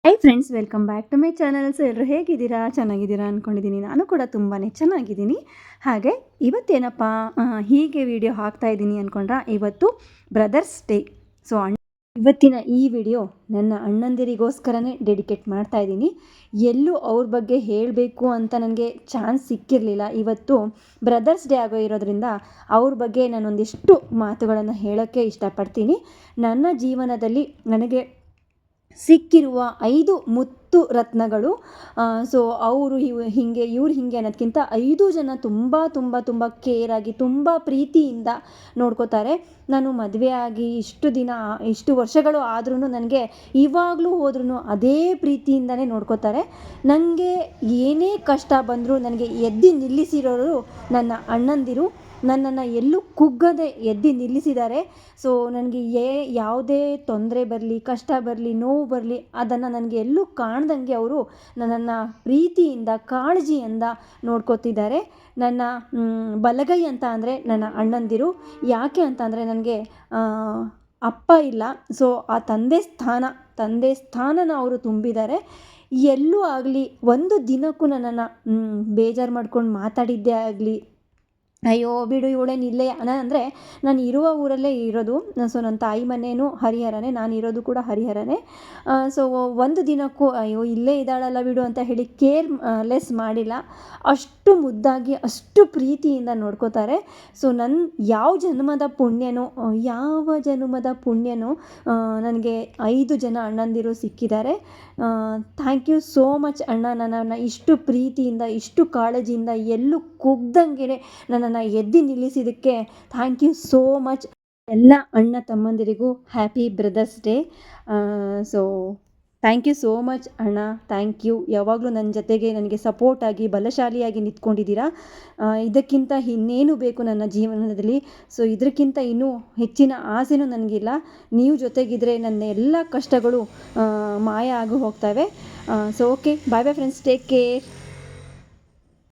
High friends, welcome back to my channel. So ಎಲ್ಲರೂ ಹೇಗಿದ್ದೀರಾ? ಚೆನ್ನಾಗಿದ್ದೀರಾ ಅಂದ್ಕೊಂಡಿದ್ದೀನಿ. ನಾನು ಕೂಡ ತುಂಬಾ ಚೆನ್ನಾಗಿದ್ದೀನಿ. ಹಾಗೆ ಇವತ್ತೇನಪ್ಪ ಹೀಗೆ ವಿಡಿಯೋ ಹಾಕ್ತಾ ಇದ್ದೀನಿ ಅಂದ್ಕೊಂಡ್ರೆ, ಇವತ್ತು ಬ್ರದರ್ಸ್ ಡೇ. ಸೊ ಇವತ್ತಿನ ಈ ವಿಡಿಯೋ ನನ್ನ ಅಣ್ಣಂದಿರಿಗೋಸ್ಕರನೇ ಡೆಡಿಕೇಟ್ ಮಾಡ್ತಾ ಇದ್ದೀನಿ. ಎಲ್ಲೂ ಅವ್ರ ಬಗ್ಗೆ ಹೇಳಬೇಕು ಅಂತ ನನಗೆ ಚಾನ್ಸ್ ಸಿಕ್ಕಿರಲಿಲ್ಲ. ಇವತ್ತು ಬ್ರದರ್ಸ್ ಡೇ ಆಗೋ ಇರೋದ್ರಿಂದ ಅವ್ರ ಬಗ್ಗೆ ನಾನೊಂದಿಷ್ಟು ಮಾತುಗಳನ್ನು ಹೇಳೋಕ್ಕೆ ಇಷ್ಟಪಡ್ತೀನಿ. ನನ್ನ ಜೀವನದಲ್ಲಿ ನನಗೆ ಸಿಕ್ಕಿರುವ 5 ಮುತ್ತು ರತ್ನಗಳು. ಸೊ ಅವರು ಇವ್ರು ಹೀಗೆ ಅನ್ನೋದಕ್ಕಿಂತ 5 ಜನ ತುಂಬ ತುಂಬ ತುಂಬ ಕೇರಾಗಿ ತುಂಬ ಪ್ರೀತಿಯಿಂದ ನೋಡ್ಕೋತಾರೆ. ನಾನು ಮದುವೆ ಆಗಿ ಇಷ್ಟು ವರ್ಷಗಳು ಆದ್ರೂ ನನಗೆ ಇವಾಗಲೂ ಹೋದ್ರೂ ಅದೇ ಪ್ರೀತಿಯಿಂದನೇ ನೋಡ್ಕೋತಾರೆ. ನನಗೆ ಏನೇ ಕಷ್ಟ ಬಂದರೂ ನನಗೆ ಎದ್ದು ನಿಲ್ಲಿಸಿರೋರು ನನ್ನ ಅಣ್ಣಂದಿರು. ನನ್ನನ್ನು ಎಲ್ಲೂ ಕುಗ್ಗದೆ ಎದ್ದು ನಿಲ್ಲಿಸಿದ್ದಾರೆ. ಸೊ ನನಗೆ ಯಾವುದೇ ತೊಂದರೆ ಬರಲಿ, ಕಷ್ಟ ಬರಲಿ, ನೋವು ಬರಲಿ, ಅದನ್ನು ನನಗೆ ಎಲ್ಲೂ ಕಾಣ್ದಂಗೆ ಅವರು ನನ್ನನ್ನು ಪ್ರೀತಿಯಿಂದ ಕಾಳಜಿಯಿಂದ ನೋಡ್ಕೋತಿದ್ದಾರೆ. ನನ್ನ ಬಲಗೈ ಅಂತ ಅಂದರೆ ನನ್ನ ಅಣ್ಣಂದಿರು. ಯಾಕೆ ಅಂತ ಅಂದರೆ ನನಗೆ ಅಪ್ಪ ಇಲ್ಲ. ಸೊ ಆ ತಂದೆ ಸ್ಥಾನನ ಅವರು ತುಂಬಿದ್ದಾರೆ. ಎಲ್ಲೂ ಆಗಲಿ ಒಂದು ದಿನಕ್ಕೂ ನನ್ನನ್ನು ಬೇಜಾರು ಮಾಡ್ಕೊಂಡು ಮಾತಾಡಿದ್ದೇ ಆಗಲಿ, ಅಯ್ಯೋ ಬಿಡು ಇವಳೇನು ಇಲ್ಲೇ ಅಂದರೆ ನಾನು ಇರುವ ಊರಲ್ಲೇ ಇರೋದು. ಸೊ ನನ್ನ ತಾಯಿ ಮನೇನೂ ಹರಿಹರನೇ, ನಾನು ಇರೋದು ಕೂಡ ಹರಿಹರನೇ. ಸೊ ಒಂದು ದಿನಕ್ಕೂ ಅಯ್ಯೋ ಇಲ್ಲೇ ಇದ್ದಾಳಲ್ಲ ಬಿಡು ಅಂತ ಹೇಳಿ ಲೆಸ್ ಮಾಡಿಲ್ಲ. ಅಷ್ಟು ಮುದ್ದಾಗಿ ಅಷ್ಟು ಪ್ರೀತಿಯಿಂದ ನೋಡ್ಕೋತಾರೆ. ಸೊ ನನ್ನ ಯಾವ ಜನ್ಮದ ಪುಣ್ಯನೋ ನನಗೆ 5 ಜನ ಅಣ್ಣಂದಿರು ಸಿಕ್ಕಿದ್ದಾರೆ. ಥ್ಯಾಂಕ್ ಯು ಸೋ ಮಚ್ ಅಣ್ಣ. ನನ್ನನ್ನು ಇಷ್ಟು ಪ್ರೀತಿಯಿಂದ ಇಷ್ಟು ಕಾಳಜಿಯಿಂದ ಎಲ್ಲೂ ಕುಗ್ದಂಗೆ ನನ್ನನ್ನು ಎದ್ದು ನಿಲ್ಲಿಸಿದ್ದಕ್ಕೆ ಥ್ಯಾಂಕ್ ಯು ಸೋ ಮಚ್. ಎಲ್ಲ ಅಣ್ಣ ತಮ್ಮಂದಿರಿಗೂ happy brothers day. So thank you so much ಅಣ್ಣ. Thank you. ಯಾವಾಗಲೂ ನನ್ನ ಜೊತೆಗೆ ನನಗೆ ಸಪೋರ್ಟಾಗಿ ಬಲಶಾಲಿಯಾಗಿ ನಿಂತ್ಕೊಂಡಿದ್ದೀರಾ. ಇದಕ್ಕಿಂತ ಇನ್ನೇನು ಬೇಕು ನನ್ನ ಜೀವನದಲ್ಲಿ? ಸೊ ಇದಕ್ಕಿಂತ ಇನ್ನೂ ಹೆಚ್ಚಿನ ಆಸೆನೂ ನನಗಿಲ್ಲ. ನೀವು ಜೊತೆಗಿದ್ರೆ ನನ್ನ ಎಲ್ಲ ಕಷ್ಟಗಳು ಮಾಯ ಆಗಿ ಹೋಗ್ತವೆ. ಸೊ ಓಕೆ, ಬಾಯ್ ಬಾಯ್ ಫ್ರೆಂಡ್ಸ್, ಟೇಕ್ ಕೇರ್.